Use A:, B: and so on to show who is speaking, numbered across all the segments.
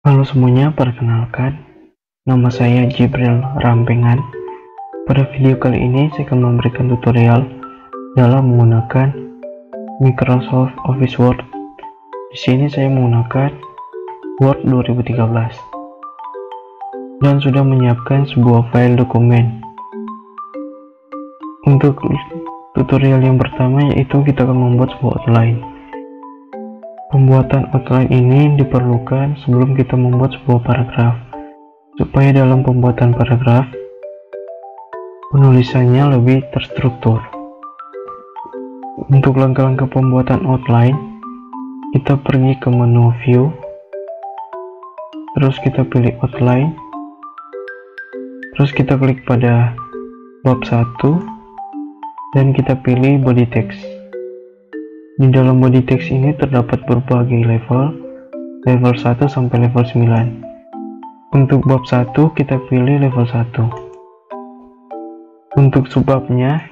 A: Halo semuanya, perkenalkan, nama saya Jibril Rampengan. Pada video kali ini saya akan memberikan tutorial dalam menggunakan Microsoft Office Word. Di sini saya menggunakan Word 2013 dan sudah menyiapkan sebuah file dokumen. Untuk tutorial yang pertama yaitu kita akan membuat sebuah outline. Pembuatan outline ini diperlukan sebelum kita membuat sebuah paragraf, supaya dalam pembuatan paragraf penulisannya lebih terstruktur. Untuk langkah-langkah pembuatan outline, kita pergi ke menu view, terus kita pilih outline, terus kita klik pada bab 1 dan kita pilih body text. Di dalam body text ini terdapat berbagai level 1 sampai level 9. Untuk bab 1 kita pilih level 1. Untuk subbabnya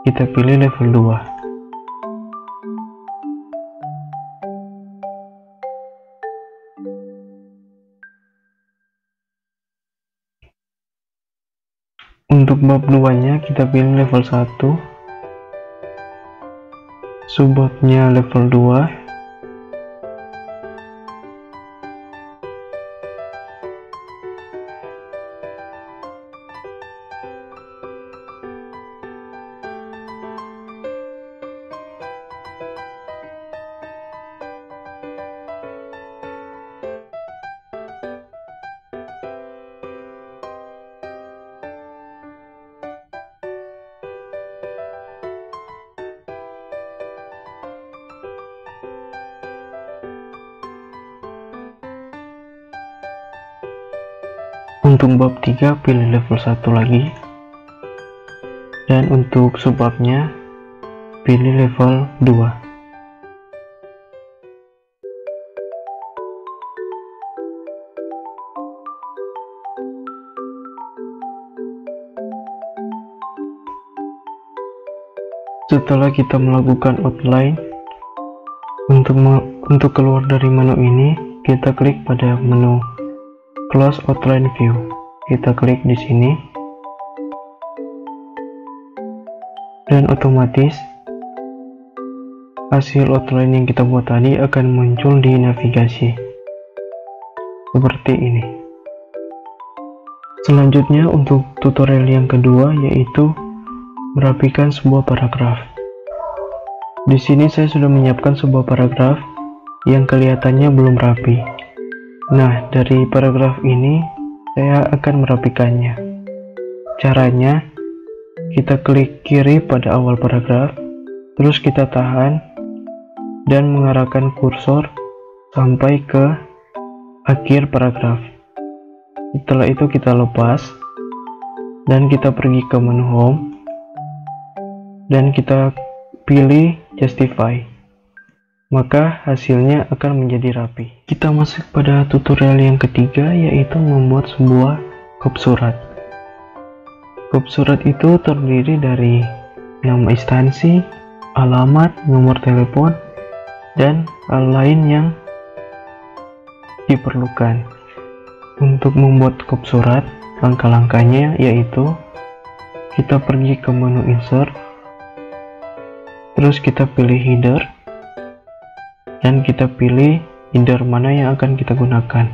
A: kita pilih level 2. Untuk bab 2 nya kita pilih level 1, subbabnya level 2, untuk bab 3 pilih level 1 lagi, dan untuk subbabnya pilih level 2. Setelah kita melakukan outline, untuk keluar dari menu ini kita klik pada menu Close Outline View. Kita klik di sini dan otomatis hasil outline yang kita buat tadi akan muncul di navigasi seperti ini. Selanjutnya untuk tutorial yang kedua yaitu merapikan sebuah paragraf. Di sini saya sudah menyiapkan sebuah paragraf yang kelihatannya belum rapi. Nah, dari paragraf ini saya akan merapikannya. Caranya, kita klik kiri pada awal paragraf, terus kita tahan dan mengarahkan kursor sampai ke akhir paragraf. Setelah itu kita lepas dan kita pergi ke menu home dan kita pilih justify. Maka hasilnya akan menjadi rapi. Kita masuk pada tutorial yang ketiga yaitu membuat sebuah kop surat. Kop surat itu terdiri dari nama instansi, alamat, nomor telepon, dan hal lain yang diperlukan. Untuk membuat kop surat, langkah-langkahnya yaitu kita pergi ke menu insert, terus kita pilih header, dan kita pilih header mana yang akan kita gunakan.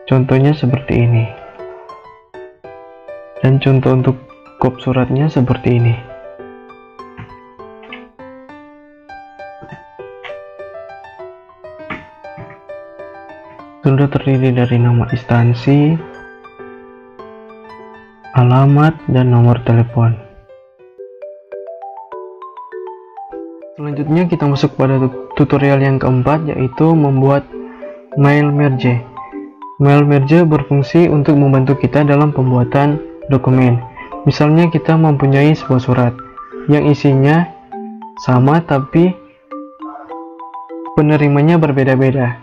A: Contohnya seperti ini. Dan contoh untuk kop suratnya seperti ini. Sudah terdiri dari nama instansi, alamat, dan nomor telepon. Selanjutnya kita masuk pada tutorial yang keempat yaitu membuat mail merge. Mail merge berfungsi untuk membantu kita dalam pembuatan dokumen. Misalnya kita mempunyai sebuah surat yang isinya sama tapi penerimanya berbeda-beda.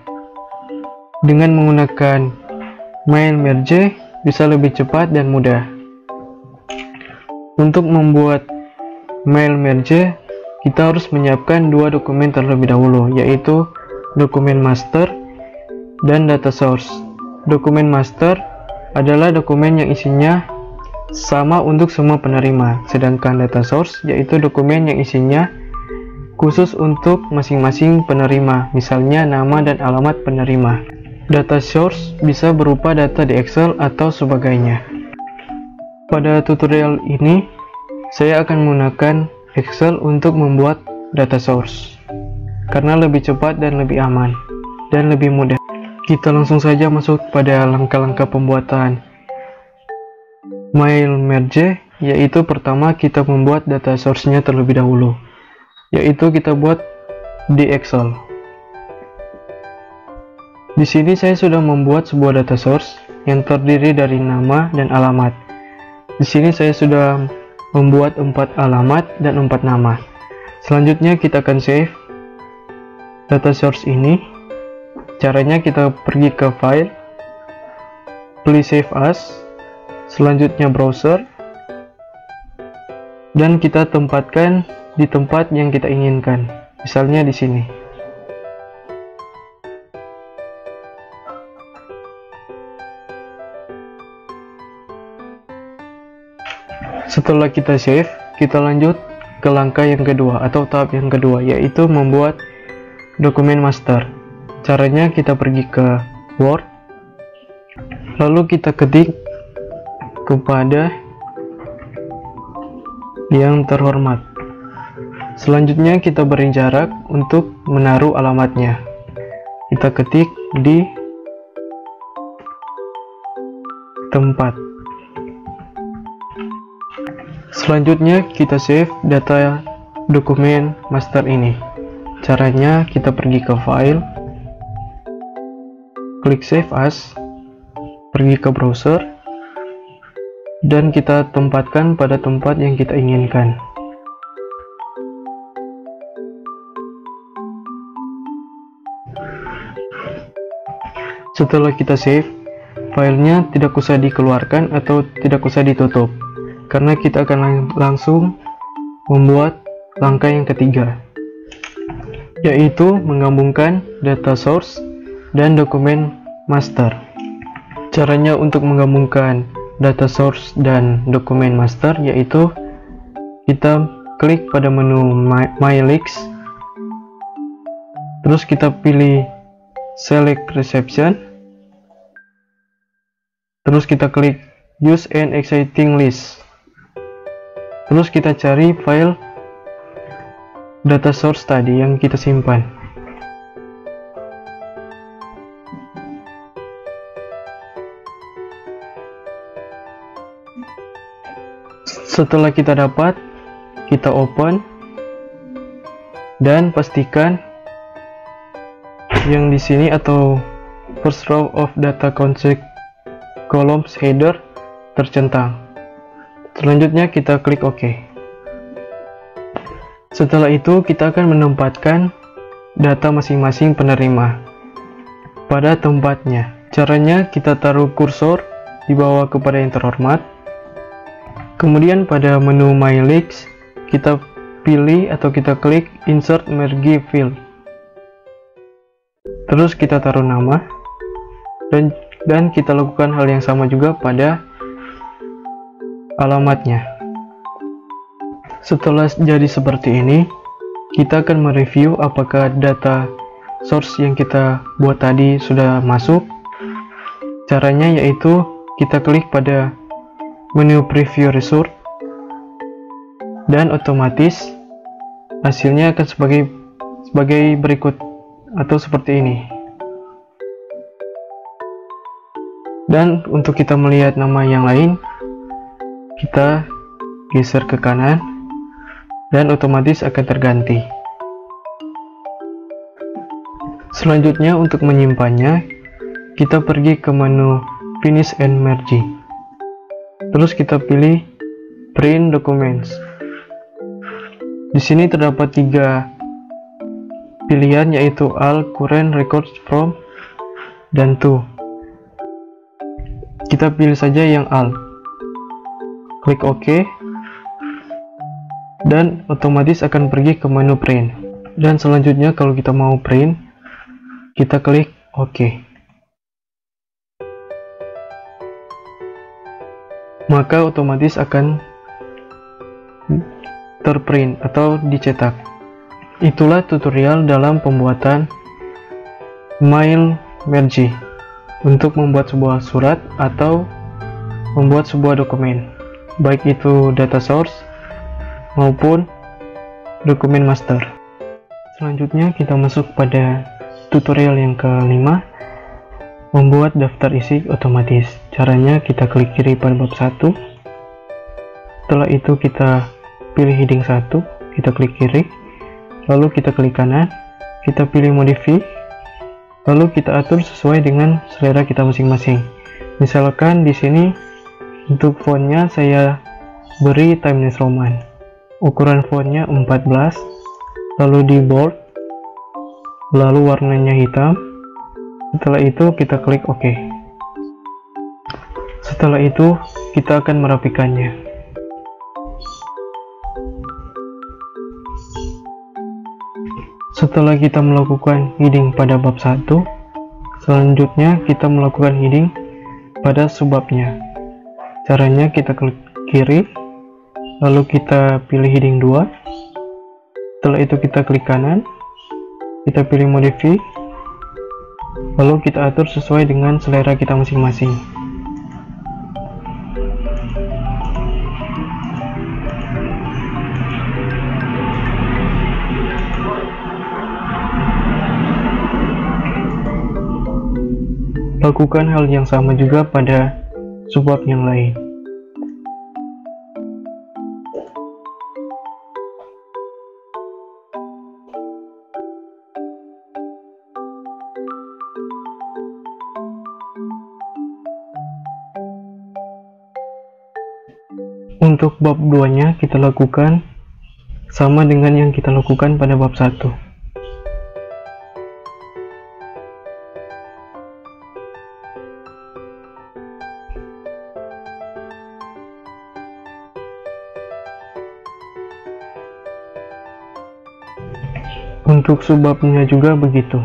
A: Dengan menggunakan mail merge bisa lebih cepat dan mudah. Untuk membuat mail merge kita harus menyiapkan dua dokumen terlebih dahulu, yaitu dokumen master dan data source. Dokumen master adalah dokumen yang isinya sama untuk semua penerima, sedangkan data source yaitu dokumen yang isinya khusus untuk masing-masing penerima, misalnya nama dan alamat penerima. Data source bisa berupa data di Excel atau sebagainya. Pada tutorial ini, saya akan menggunakan Excel untuk membuat data source, karena lebih cepat dan lebih aman, dan lebih mudah. Kita langsung saja masuk pada langkah-langkah pembuatan mail merge, yaitu pertama kita membuat data source-nya terlebih dahulu, yaitu kita buat di Excel. Di sini saya sudah membuat sebuah data source yang terdiri dari nama dan alamat. Di sini saya sudah membuat 4 alamat dan 4 nama. Selanjutnya kita akan save data source ini. Caranya kita pergi ke file, pilih save as, selanjutnya browser, dan kita tempatkan di tempat yang kita inginkan, misalnya di sini. Setelah kita save, kita lanjut ke langkah yang kedua atau tahap yang kedua, yaitu membuat dokumen master. Caranya kita pergi ke Word, lalu kita ketik kepada yang terhormat. Selanjutnya kita beri jarak untuk menaruh alamatnya. Kita ketik di tempat. Selanjutnya kita save data dokumen master ini. Caranya kita pergi ke file, klik save as, pergi ke browser, dan kita tempatkan pada tempat yang kita inginkan. Setelah kita save, filenya tidak usah dikeluarkan atau tidak usah ditutup, karena kita akan langsung membuat langkah yang ketiga, yaitu menggabungkan data source dan dokumen master. Caranya untuk menggabungkan data source dan dokumen master yaitu kita klik pada menu My Leaks, terus kita pilih Select Reception, terus kita klik Use an Existing List. Terus kita cari file data source tadi yang kita simpan. Setelah kita dapat, kita open dan pastikan yang di sini atau first row of data concept columns header tercentang. Selanjutnya kita klik OK. Setelah itu kita akan menempatkan data masing-masing penerima pada tempatnya. Caranya kita taruh kursor di bawah kepada yang terhormat. Kemudian pada menu My Leaks kita pilih atau kita klik Insert Merge Field. Terus kita taruh nama dan kita lakukan hal yang sama juga pada alamatnya. Setelah jadi seperti ini, kita akan mereview apakah data source yang kita buat tadi sudah masuk. Caranya yaitu kita klik pada menu preview result dan otomatis hasilnya akan sebagai berikut atau seperti ini. Dan untuk kita melihat nama yang lain, kita geser ke kanan dan otomatis akan terganti. Selanjutnya untuk menyimpannya, kita pergi ke menu Finish and Merge. Terus kita pilih Print Documents. Di sini terdapat 3 pilihan, yaitu All, Current, Records From, dan To. Kita pilih saja yang All. Klik OK, dan otomatis akan pergi ke menu Print. Dan selanjutnya kalau kita mau print, kita klik OK. maka otomatis akan terprint atau dicetak. Itulah tutorial dalam pembuatan mail merge untuk membuat sebuah surat atau membuat sebuah dokumen, baik itu data source maupun dokumen master. Selanjutnya kita masuk pada tutorial yang kelima, membuat daftar isi otomatis. Caranya kita klik kiri pada bab 1. Setelah itu kita pilih heading 1, kita klik kiri, lalu kita klik kanan, kita pilih modify, lalu kita atur sesuai dengan selera kita masing-masing. Misalkan di sini untuk fontnya saya beri Times New Roman, ukuran fontnya 14, lalu di bold, lalu warnanya hitam. Setelah itu kita klik OK. Setelah itu kita akan merapikannya. Setelah kita melakukan heading pada bab 1, selanjutnya kita melakukan heading pada subbabnya. Caranya kita klik kiri, lalu kita pilih heading 2. Setelah itu kita klik kanan, kita pilih modify, lalu kita atur sesuai dengan selera kita masing-masing. Lakukan hal yang sama juga pada subbab yang lain. Untuk bab 2-nya kita lakukan sama dengan yang kita lakukan pada bab 1. Untuk subbabnya juga begitu.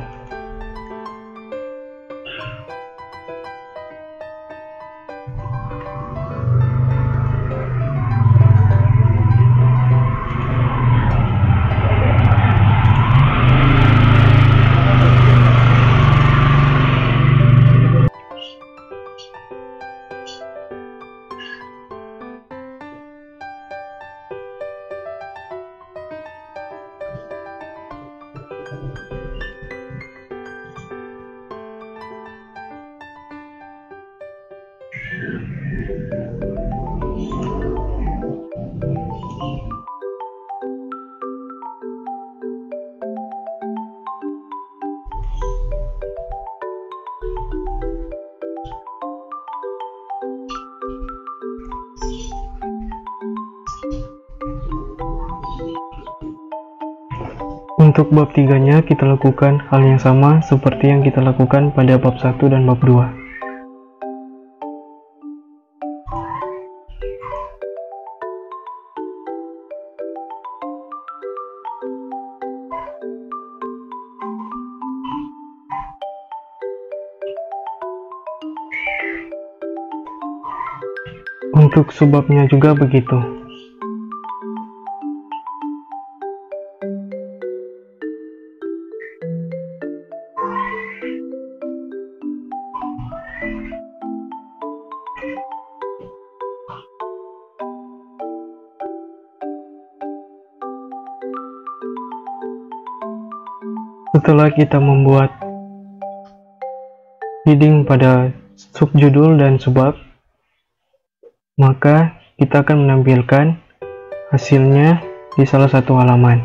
A: Untuk bab 3-nya kita lakukan hal yang sama seperti yang kita lakukan pada bab 1 dan bab 2. Untuk subbabnya juga begitu. Setelah kita membuat heading pada subjudul dan subbab, maka kita akan menampilkan hasilnya di salah satu halaman.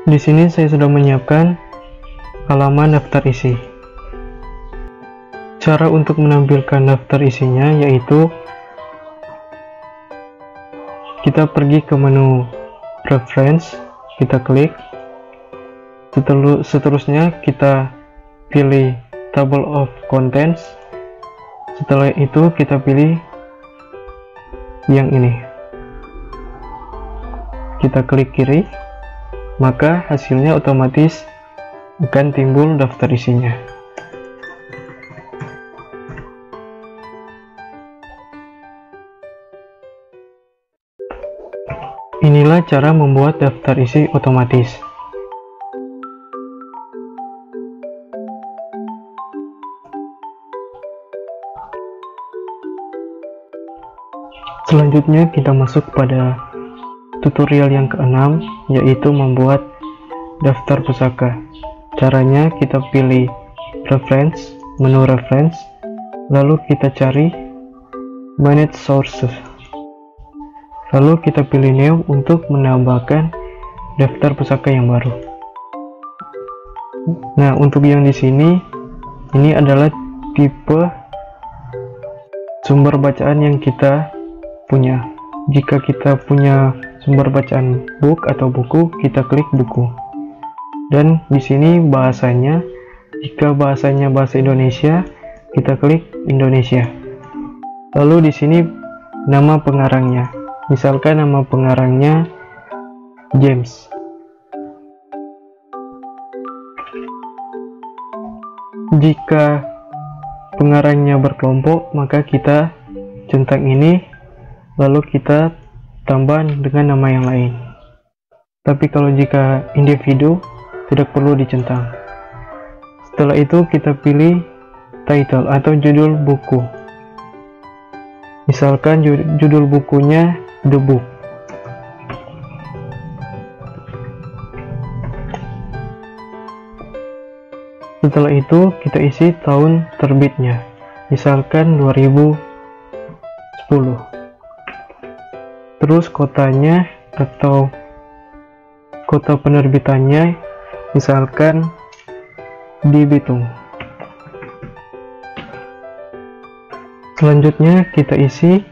A: Di sini saya sudah menyiapkan halaman daftar isi. Cara untuk menampilkan daftar isinya yaitu kita pergi ke menu Preference, kita klik. Seterusnya kita pilih Table of Contents. Setelah itu kita pilih yang ini. Kita klik kiri, maka hasilnya otomatis akan timbul daftar isinya. Inilah cara membuat daftar isi otomatis. Selanjutnya kita masuk pada tutorial yang keenam, yaitu membuat daftar pusaka. Caranya kita pilih reference, menu reference, lalu kita cari manage sources. Lalu kita pilih new untuk menambahkan daftar pusaka yang baru. Nah, untuk yang di sini, ini adalah tipe sumber bacaan yang kita punya. Jika kita punya sumber bacaan book atau buku, kita klik buku. Dan di sini bahasanya, jika bahasanya bahasa Indonesia, kita klik Indonesia. Lalu di sini nama pengarangnya. Misalkan nama pengarangnya James. Jika pengarangnya berkelompok, maka kita centang ini, lalu kita tambah dengan nama yang lain. Tapi kalau jika individu, tidak perlu dicentang. Setelah itu kita pilih title atau judul buku. Misalkan judul bukunya The Book. Setelah itu kita isi tahun terbitnya, misalkan 2010. Terus kotanya atau kota penerbitannya, misalkan di Bitung. Selanjutnya kita isi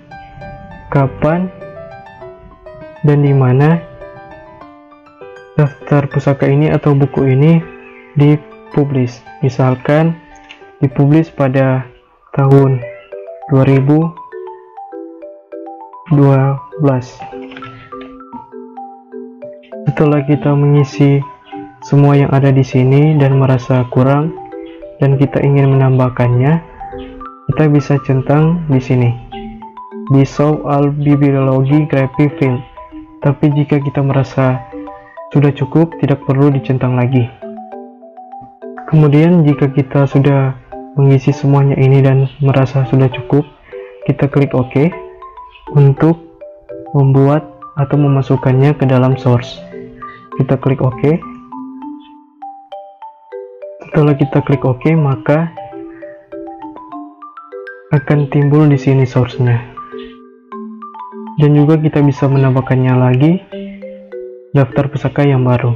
A: kapan dan di mana daftar pusaka ini atau buku ini dipublish. Misalkan dipublish pada tahun 2012. Setelah kita mengisi semua yang ada di sini dan merasa kurang dan kita ingin menambahkannya, kita bisa centang di sini di show all bibliology graphic field. Tapi jika kita merasa sudah cukup, tidak perlu dicentang lagi. Kemudian jika kita sudah mengisi semuanya ini dan merasa sudah cukup, kita klik OK untuk membuat atau memasukkannya ke dalam source. Kita klik OK. Setelah kita klik OK, maka akan timbul di sini source-nya. Dan juga kita bisa menambahkannya lagi daftar pusaka yang baru.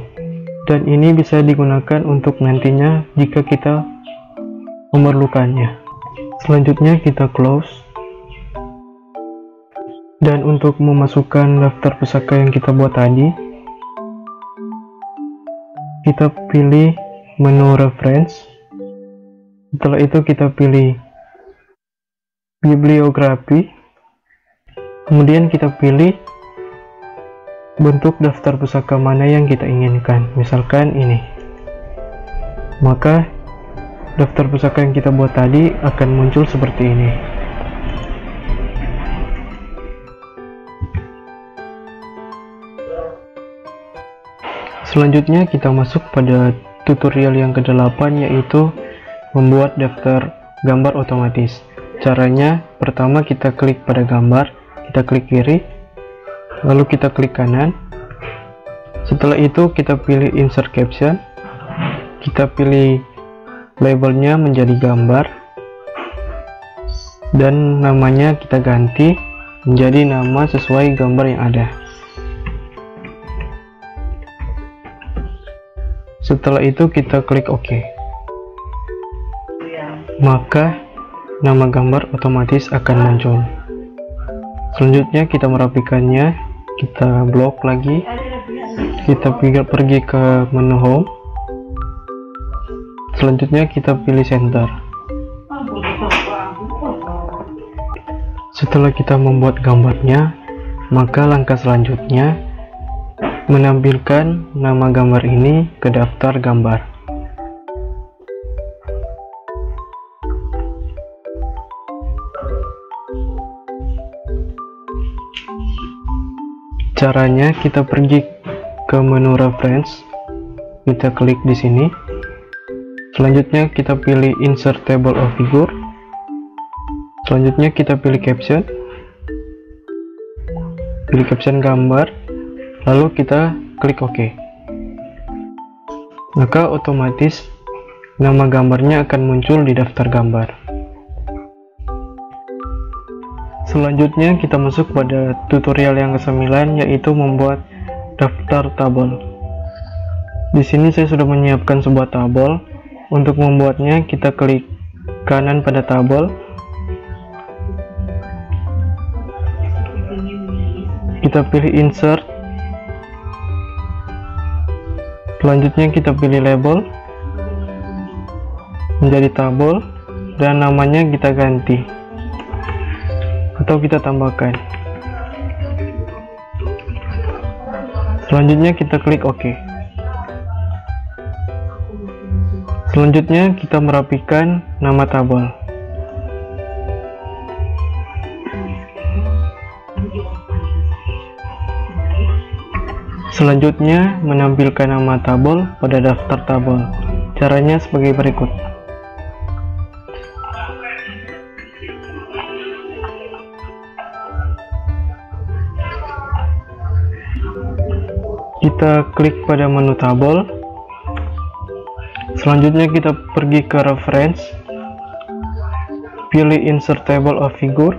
A: Dan ini bisa digunakan untuk nantinya jika kita memerlukannya. Selanjutnya kita close. Dan untuk memasukkan daftar pusaka yang kita buat tadi, kita pilih menu reference. Setelah itu kita pilih bibliografi. Kemudian kita pilih bentuk daftar pusaka mana yang kita inginkan, misalkan ini. Maka daftar pusaka yang kita buat tadi akan muncul seperti ini. Selanjutnya kita masuk pada tutorial yang ke-8, yaitu membuat daftar gambar otomatis. Caranya, pertama kita klik pada gambar, kita klik kiri, lalu kita klik kanan. Setelah itu kita pilih insert caption, kita pilih labelnya menjadi gambar, dan namanya kita ganti menjadi nama sesuai gambar yang ada. Setelah itu kita klik OK. Maka nama gambar otomatis akan muncul. Selanjutnya kita merapikannya, kita blok lagi, kita pergi ke menu home. Selanjutnya kita pilih center. Setelah kita membuat gambarnya, maka langkah selanjutnya menampilkan nama gambar ini ke daftar gambar. Caranya kita pergi ke menu reference, kita klik di sini. Selanjutnya kita pilih insert table of figure. Selanjutnya kita pilih caption. Pilih caption gambar, lalu kita klik OK. Maka otomatis nama gambarnya akan muncul di daftar gambar. Selanjutnya kita masuk pada tutorial yang ke-9, yaitu membuat daftar tabel. Di sini saya sudah menyiapkan sebuah tabel. Untuk membuatnya kita klik kanan pada tabel. Kita pilih insert. Selanjutnya kita pilih label menjadi tabel dan namanya kita ganti atau kita tambahkan. Selanjutnya kita klik OK. Selanjutnya kita merapikan nama tabel. Selanjutnya menampilkan nama tabel pada daftar tabel. Caranya sebagai berikut. Kita klik pada menu tabel. Selanjutnya kita pergi ke reference, pilih insert table of figure.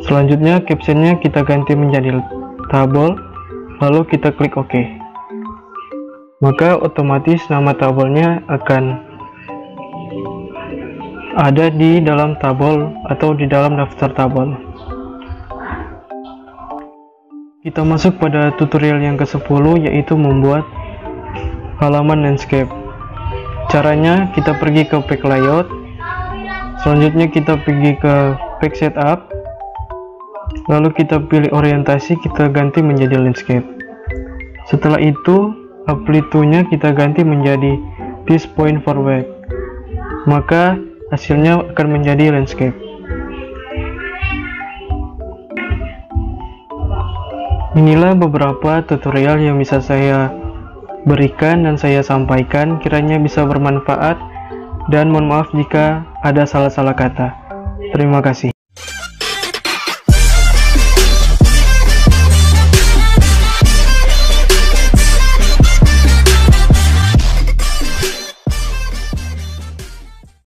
A: Selanjutnya captionnya kita ganti menjadi tabel, lalu kita klik OK. Maka otomatis nama tabelnya akan ada di dalam tabel atau di dalam daftar tabel. Kita masuk pada tutorial yang ke-10, yaitu membuat halaman landscape. Caranya kita pergi ke pack layout. Selanjutnya kita pergi ke pack setup. Lalu kita pilih orientasi, kita ganti menjadi landscape. Setelah itu amplitude-nya kita ganti menjadi this point forward. Maka hasilnya akan menjadi landscape. Inilah beberapa tutorial yang bisa saya berikan dan saya sampaikan, kiranya bisa bermanfaat, dan mohon maaf jika ada salah-salah kata. Terima kasih.